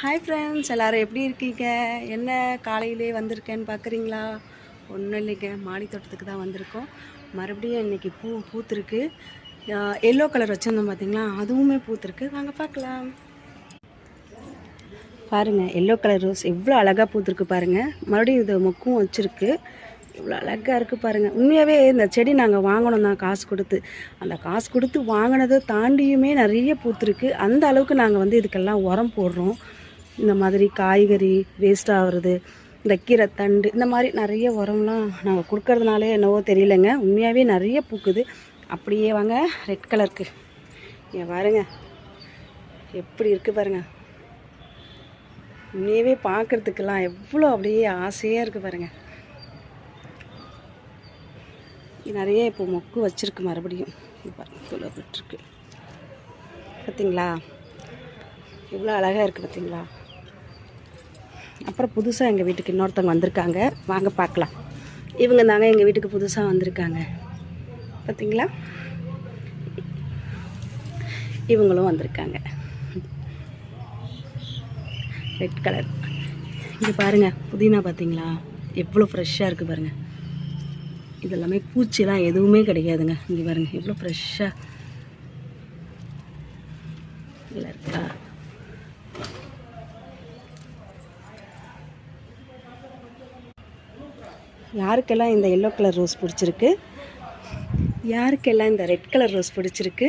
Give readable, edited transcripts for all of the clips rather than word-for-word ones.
Hi friends, எல்லோரும் எப்படி இருக்கீங்க? என்ன காலையிலே வந்திருக்கேன்னு பார்க்குறீங்களா? ஒன்றும் இல்லைங்க, மாடி தோட்டத்துக்கு தான் வந்திருக்கோம். மறுபடியும் இன்றைக்கி பூத்துருக்கு. எல்லோ கலர் வச்சுருந்தோம் பார்த்தீங்களா, அதுவுமே பூத்துருக்கு. வாங்க பார்க்கலாம். பாருங்கள், எல்லோ கலர் ரோஸ் எவ்வளோ அழகாக பூத்துருக்கு பாருங்கள். மறுபடியும் இது மொக்கும் வச்சுருக்கு. இவ்வளோ அழகாக இருக்குது பாருங்கள். உண்மையாகவே இந்த செடி நாங்கள் வாங்கினோம் தான் காசு கொடுத்து. அந்த காசு கொடுத்து வாங்கினதை தாண்டியுமே நிறைய பூத்துருக்கு. அந்த அளவுக்கு நாங்கள் இதுக்கெல்லாம் உரம் போடுறோம். இந்த மாதிரி காய்கறி வேஸ்ட் ஆகிறது, இந்த கீரை தண்டு, இந்த மாதிரி நிறைய உரம்லாம் நாங்கள் கொடுக்கறதுனாலே என்னவோ தெரியலைங்க, உண்மையாகவே நிறைய பூக்குது. அப்படியே வாங்க ரெட் கலருக்கு ஏன் பாருங்க எப்படி இருக்குது பாருங்கள். உண்மையாகவே பார்க்குறதுக்கெல்லாம் எவ்வளோ அப்படியே ஆசையாக இருக்குது பாருங்கள். நிறைய இப்போ மொக்கு வச்சுருக்கு. மறுபடியும் பாருங்கள் விட்டுருக்கு பார்த்தீங்களா, எவ்வளோ அழகாக இருக்குது பார்த்தீங்களா. அப்புறம் புதுசாக எங்கள் வீட்டுக்கு இன்னொருத்தவங்க வந்திருக்காங்க, வாங்க பார்க்கலாம். இவங்க தாங்க எங்கள் வீட்டுக்கு புதுசாக வந்திருக்காங்க பார்த்தீங்களா. இவங்களும் வந்திருக்காங்க, ரெட் கலர். இங்கே பாருங்கள் புதினா பார்த்தீங்களா, எவ்வளோ ஃப்ரெஷ்ஷாக இருக்குது பாருங்கள். இதெல்லாமே பூச்சிலாம் எதுவுமே கிடையாதுங்க. இங்கே பாருங்கள் எவ்வளோ ஃப்ரெஷ்ஷாக இல்லை இருக்கா. யாருக்கெல்லாம் இந்த எல்லோ கலர் ரோஸ் பிடிச்சிருக்கு, யாருக்கெல்லாம் இந்த ரெட் கலர் ரோஸ் பிடிச்சிருக்கு,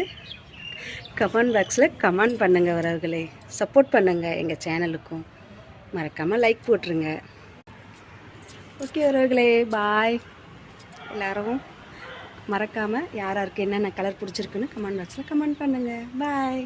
கமெண்ட் பாக்ஸில் கமெண்ட் பண்ணுங்கள். வரவர்களே சப்போர்ட் பண்ணுங்கள் எங்கள் சேனலுக்கும். மறக்காமல் லைக் போட்டுருங்க. ஓகே வரவர்களே, பாய். எல்லோரும் மறக்காமல் யாராருக்கு என்னென்ன கலர் பிடிச்சிருக்குன்னு கமெண்ட் பாக்ஸில் கமெண்ட் பண்ணுங்கள். பாய்.